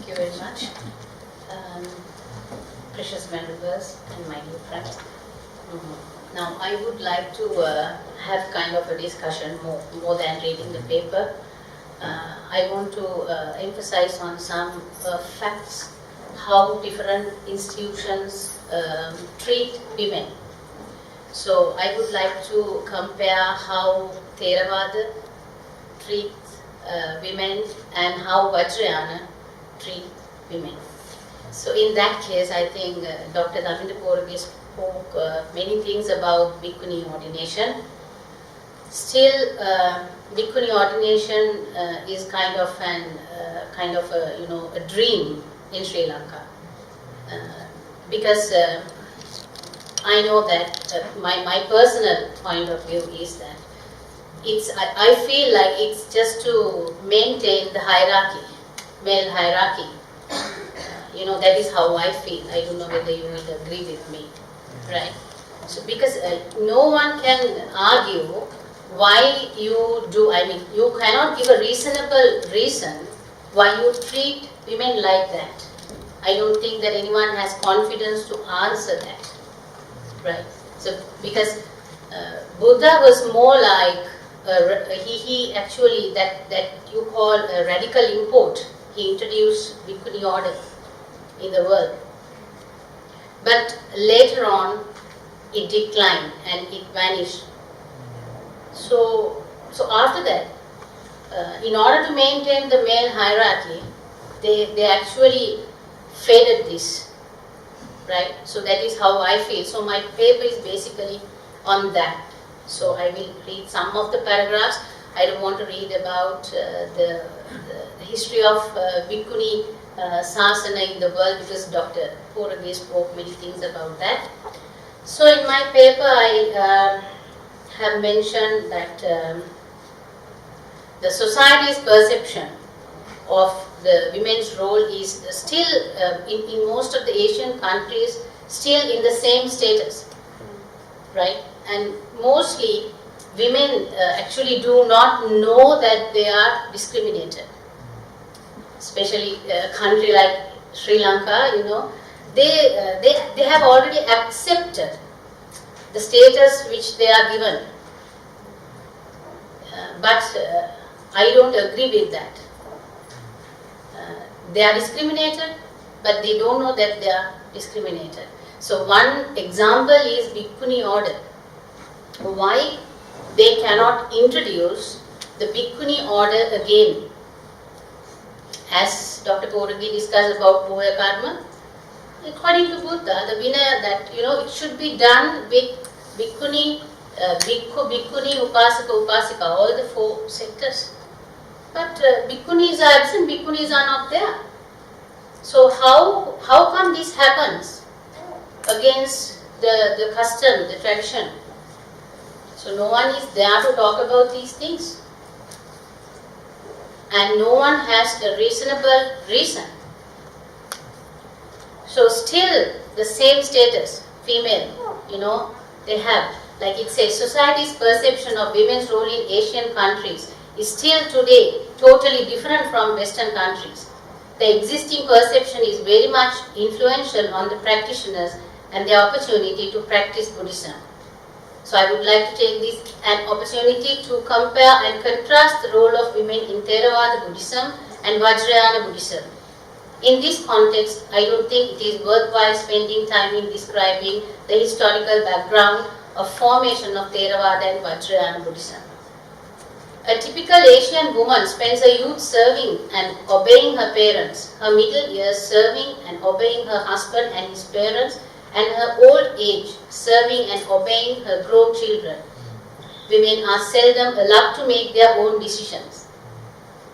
Thank you very much. Precious members and my dear friends. Now I would like to have kind of a discussion more than reading the paper. I want to emphasize on some facts, how different institutions treat women. So I would like to compare how Theravāda treats women and how Vajrayāna treat women. So in that case, I think Dr. Daminda Porage spoke many things about Bhikkhuni ordination. Still, Bhikkhuni ordination is kind of a dream in Sri Lanka, because I know that my personal point of view is that I feel like it's just to maintain the hierarchy, male hierarchy. That is how I feel. I don't know whether you will agree with me, right? So because no one can argue why you do, you cannot give a reasonable reason why you treat women like that. I don't think that anyone has confidence to answer that, right? So because Buddha was more like, he actually, that you call a radical import. He introduced Bhikkhuni order in the world. But later on, it declined and it vanished. So after that, in order to maintain the male hierarchy, they actually faded this, right? So that is how I feel. So my paper is basically on that. So I will read some of the paragraphs. I don't want to read about the history of Bhikkhuni Sasana in the world, because Dr. Porage spoke many things about that. So in my paper I have mentioned that the society's perception of the women's role is still, in most of the Asian countries, still in the same status, right? And mostly women actually do not know that they are discriminated. Especially a country like Sri Lanka, they have already accepted the status which they are given. But I don't agree with that. They are discriminated, but they don't know that they are discriminated. So one example is Bhikkhuni order. Why they cannot introduce the Bhikkhuni order again? As Dr. Porage discussed about Bhoya Karma, according to Buddha, the Vinaya, that it should be done with Bhikkhuni, Bhikkhu, Bhikkhuni, Upasaka, Upasika, all the 4 sectors. But Bhikkhunis are absent, Bhikkhunis are not there. So how come this happens against the custom, the tradition? So no one is there to talk about these things. And no one has a reasonable reason. So still the same status, female, they have, like it says, society's perception of women's role in Asian countries is still today totally different from Western countries. The existing perception is very much influential on the practitioners and their opportunity to practice Buddhism. So I would like to take this an opportunity to compare and contrast the role of women in Theravāda Buddhism and Vajrayāna Buddhism. In this context, I don't think it is worthwhile spending time in describing the historical background of formation of Theravāda and Vajrayāna Buddhism. A typical Asian woman spends her youth serving and obeying her parents, her middle years serving and obeying her husband and his parents, and her old age serving and obeying her grown children. Women are seldom allowed to make their own decisions.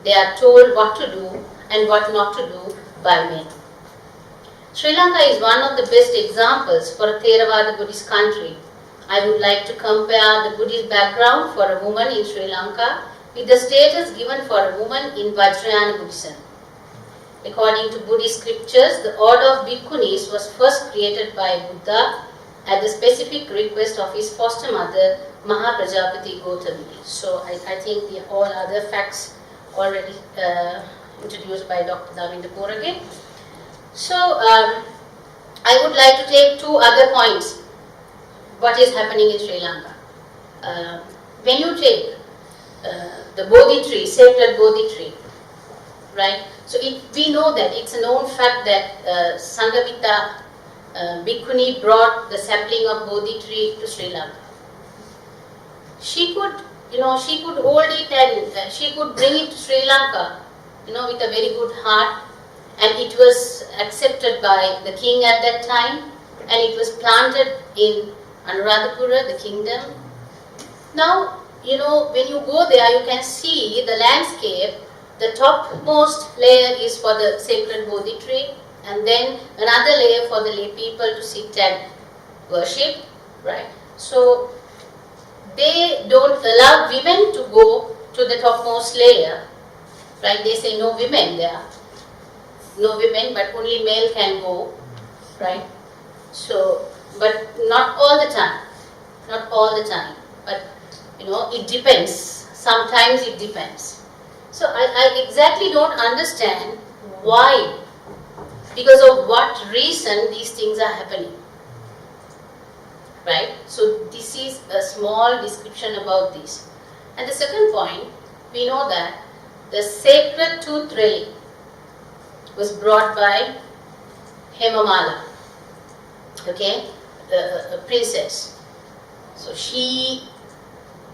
They are told what to do and what not to do by men. Sri Lanka is one of the best examples for a Theravāda Buddhist country. I would like to compare the Buddhist background for a woman in Sri Lanka with the status given for a woman in Vajrayāna Buddhism. According to Buddhist scriptures, the order of Bhikkhunis was first created by Buddha at the specific request of his foster mother, Mahaprajapati Gautami. So I think all other facts already introduced by Dr. Davinder Porage. So, I would like to take two other points. What is happening in Sri Lanka? When you take the Bodhi tree, sacred Bodhi tree, right? So we know that it's a known fact that Sanghavita Bhikkhuni brought the sapling of Bodhi tree to Sri Lanka. She could, she could hold it and she could bring it to Sri Lanka, with a very good heart, and it was accepted by the king at that time, and it was planted in Anuradhapura, the kingdom. Now, when you go there, you can see the landscape. The topmost layer is for the sacred Bodhi tree, and then another layer for the lay people to sit and worship, right? So, they don't allow women to go to the topmost layer, right? They say no women there. No women, but only male can go, right? So, but not all the time. Not all the time. But, it depends. Sometimes it depends. So, I exactly don't understand why, because of what reason these things are happening. Right? So, this is a small description about this. And the second point, we know that the sacred tooth relic was brought by Hemamala, okay, a princess. So she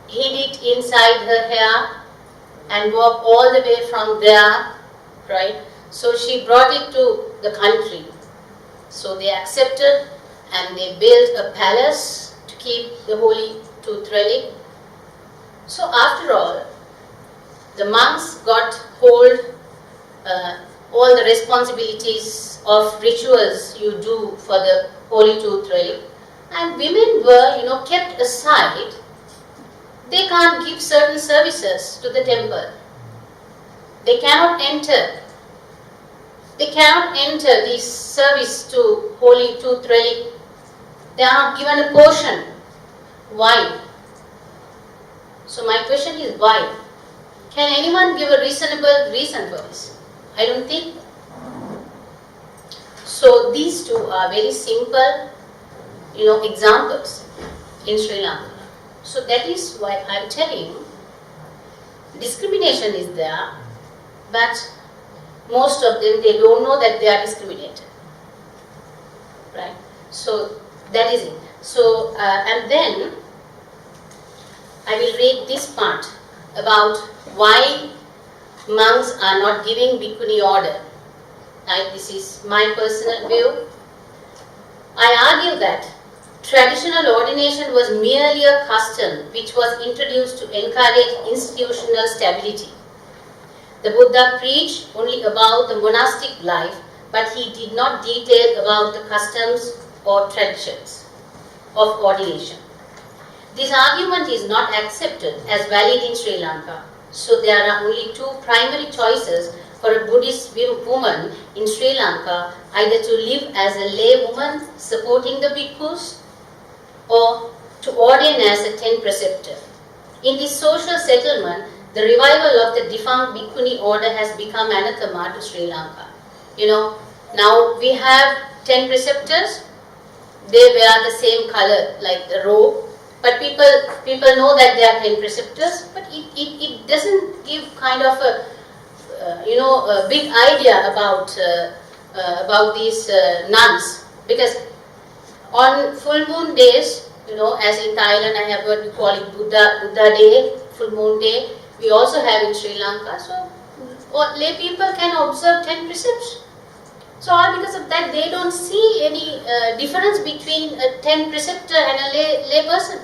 hid it inside her hair and walked all the way from there, right? So she brought it to the country. So they accepted and they built a palace to keep the holy tooth relic. So after all, the monks got hold all the responsibilities of rituals you do for the holy tooth relic, and women were, kept aside. They can't give certain services to the temple. They cannot enter. They cannot enter this service to holy tooth relic. They are not given a portion. Why? So my question is why? Can anyone give a reasonable reason for this? I don't think. So these two are very simple, examples in Sri Lanka. So that is why I am telling discrimination is there, but most of them, they don't know that they are discriminated. Right? So that is it. So and then I will read this part about why monks are not giving bhikkhuni order. Right? This is my personal view. I argue that traditional ordination was merely a custom which was introduced to encourage institutional stability. The Buddha preached only about the monastic life, but he did not detail about the customs or traditions of ordination. This argument is not accepted as valid in Sri Lanka. So there are only two primary choices for a Buddhist woman in Sri Lanka, either to live as a lay woman supporting the bhikkhus or to ordain as a 10 preceptor. In this social settlement, the revival of the defunct bhikkhuni order has become anathema to Sri Lanka. Now we have 10 preceptors. They wear the same color like the robe. But people know that there are 10 preceptors, but it doesn't give kind of a big idea about these nuns, because on full moon days, as in Thailand I have heard we call it Buddha Day, full moon day. We also have in Sri Lanka. So lay people can observe 10 precepts. So all because of that they don't see any difference between a 10 preceptor and a lay person.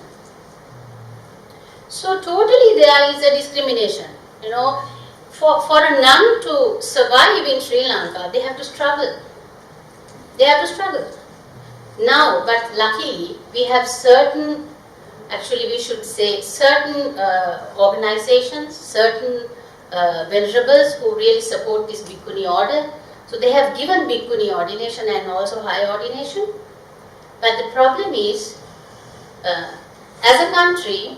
So totally there is a discrimination. For a nun to survive in Sri Lanka, they have to struggle. They have to struggle. Now, but luckily, we have certain, actually we should say certain organizations, certain venerables who really support this bhikkhuni order. So they have given bhikkhuni ordination and also high ordination. But the problem is, as a country,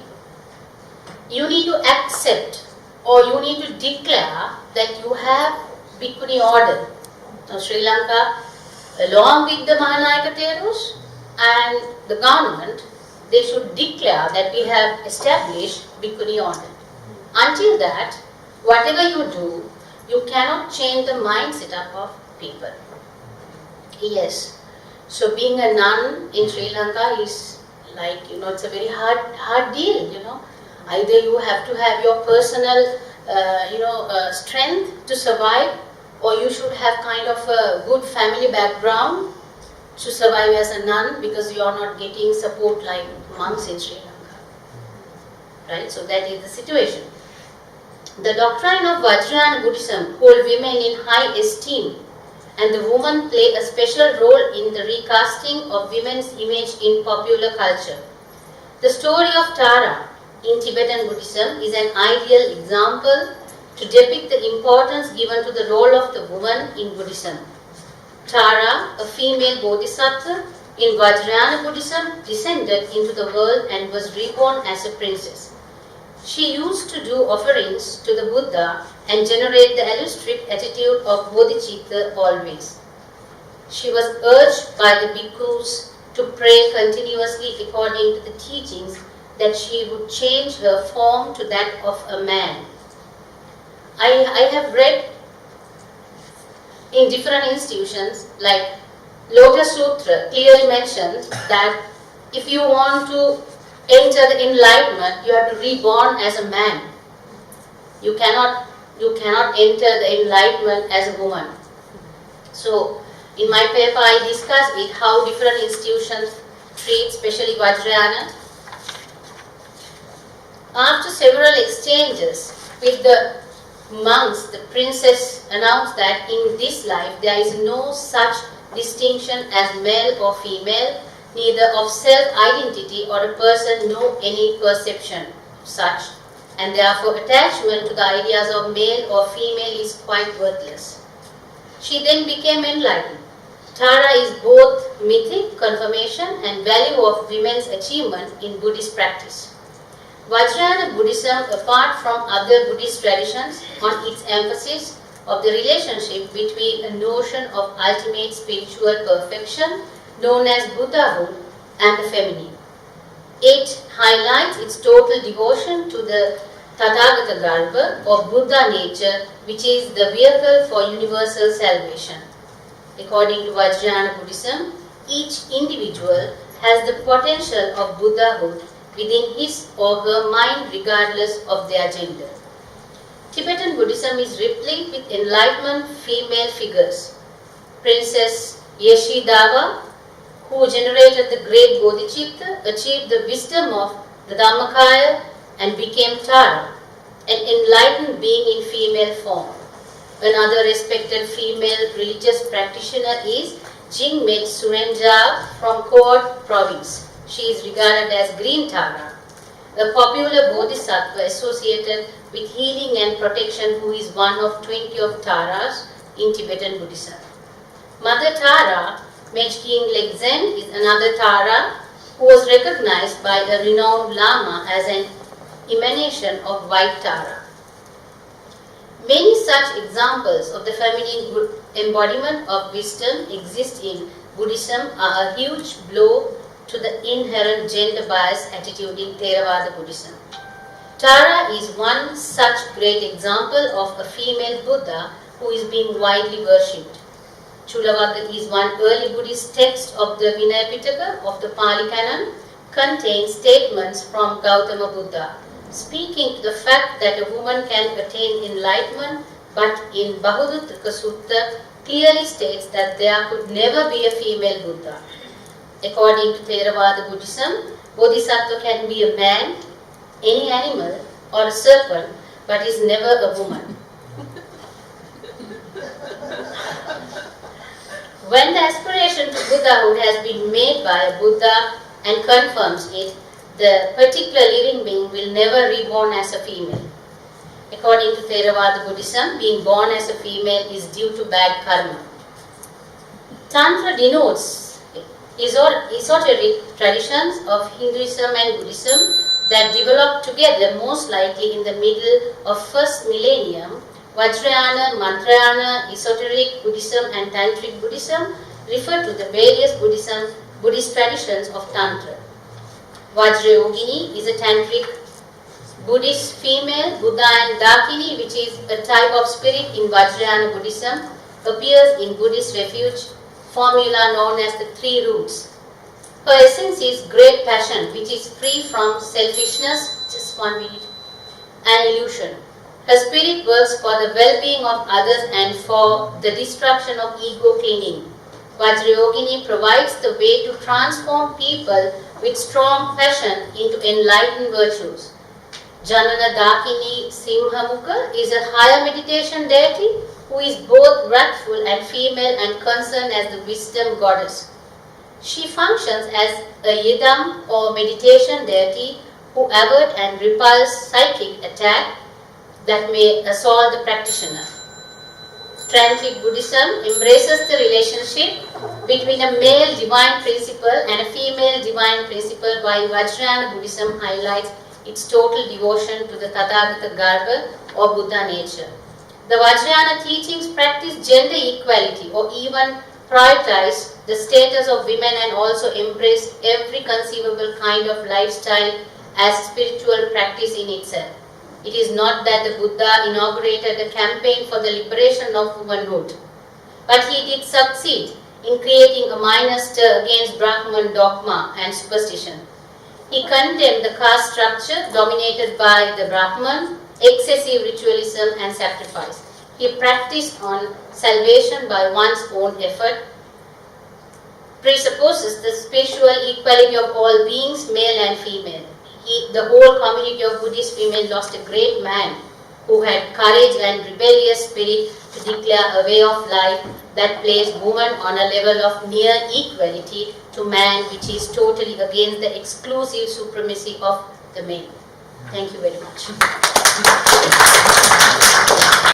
you need to accept or you need to declare that you have Bhikkhuni order. Now Sri Lanka, along with the Mahanayaka Theros and the government, they should declare that we have established Bhikkhuni order. Until that, whatever you do, you cannot change the mindset of people. Yes. So being a nun in Sri Lanka is like, it's a very hard deal, Either you have to have your personal, strength to survive, or you should have kind of a good family background to survive as a nun, because you are not getting support like monks in Sri Lanka. Right? So that is the situation. The doctrine of Vajrayāna Buddhism hold women in high esteem, and the woman play a special role in the recasting of women's image in popular culture. The story of Tara in Tibetan Buddhism is an ideal example to depict the importance given to the role of the woman in Buddhism. Tara, a female bodhisattva in Vajrayāna Buddhism, descended into the world and was reborn as a princess. She used to do offerings to the Buddha and generate the altruistic attitude of bodhicitta always. She was urged by the bhikkhus to pray continuously according to the teachings that she would change her form to that of a man. I have read in different institutions, like Lotus Sutra clearly mentions that if you want to enter the enlightenment, you have to reborn as a man. You cannot enter the enlightenment as a woman. So, in my paper I discuss it, how different institutions treat, especially Vajrayāna. After several exchanges with the monks, the princess announced that in this life there is no such distinction as male or female, neither of self-identity or a person know any perception of such, and therefore attachment to the ideas of male or female is quite worthless. She then became enlightened. Tara is both mythic confirmation and value of women's achievement in Buddhist practice. Vajrayāna Buddhism, apart from other Buddhist traditions, on its emphasis of the relationship between a notion of ultimate spiritual perfection known as Buddhahood and the feminine. It highlights its total devotion to the Tathagata Garbha or Buddha nature, which is the vehicle for universal salvation. According to Vajrayāna Buddhism, each individual has the potential of Buddhahood within his or her mind regardless of their gender. Tibetan Buddhism is replete with enlightenment female figures. Princess Yeshidava, who generated the great bodhicitta, achieved the wisdom of the Dhammakaya and became Tara, an enlightened being in female form. Another respected female religious practitioner is Jingmet Surenjab from Koort province. She is regarded as Green Tara, a popular bodhisattva associated with healing and protection, who is one of 20 of Taras in Tibetan Buddhism. Mother Tara, Mechking Legzen, is another Tara who was recognized by a renowned Lama as an emanation of White Tara. Many such examples of the feminine embodiment of wisdom exist in Buddhism are a huge blow to the inherent gender bias attitude in Theravāda Buddhism. Tara is one such great example of a female Buddha who is being widely worshipped. Chulavagga is one early Buddhist text of the Vinaya Pitaka of the Pali Canon, contains statements from Gautama Buddha, speaking to the fact that a woman can attain enlightenment, but in Bahudutrika Sutta clearly states that there could never be a female Buddha. According to Theravāda Buddhism, Bodhisattva can be a man, any animal, or a serpent, but is never a woman. When the aspiration to Buddhahood has been made by a Buddha and confirms it, the particular living being will never reborn as a female. According to Theravāda Buddhism, being born as a female is due to bad karma. Tantra denotes esoteric traditions of Hinduism and Buddhism that developed together most likely in the middle of first millennium Vajrayāna, Mantrayāna, Esoteric Buddhism and Tantric Buddhism refer to the various Buddhist traditions of Tantra. Vajrayogini is a Tantric Buddhist female, Buddha and Dakini, which is a type of spirit in Vajrayāna Buddhism, appears in Buddhist refuge formula known as the three roots. Her essence is great passion, which is free from selfishness, just 1 minute, and illusion. Her spirit works for the well-being of others and for the destruction of ego cleaning. Vajrayogini provides the way to transform people with strong passion into enlightened virtues. Janana Dakini Simhamukha is a higher meditation deity who is both wrathful and female and concerned as the wisdom goddess. She functions as a yidam or meditation deity who avert and repulse psychic attack that may assault the practitioner. Tantric Buddhism embraces the relationship between a male divine principle and a female divine principle, while Vajrayāna Buddhism highlights its total devotion to the Tathagata Garbha or Buddha nature. The Vajrayāna teachings practice gender equality or even prioritize the status of women and also embrace every conceivable kind of lifestyle as spiritual practice in itself. It is not that the Buddha inaugurated a campaign for the liberation of womanhood, but he did succeed in creating a minor stir against Brahman dogma and superstition. He condemned the caste structure dominated by the Brahman, excessive ritualism and sacrifice. He practiced on salvation by one's own effort, presupposes the spiritual equality of all beings, male and female. The whole community of Buddhist women lost a great man who had courage and rebellious spirit to declare a way of life that placed woman on a level of near equality to man, which is totally against the exclusive supremacy of the male. Thank you very much.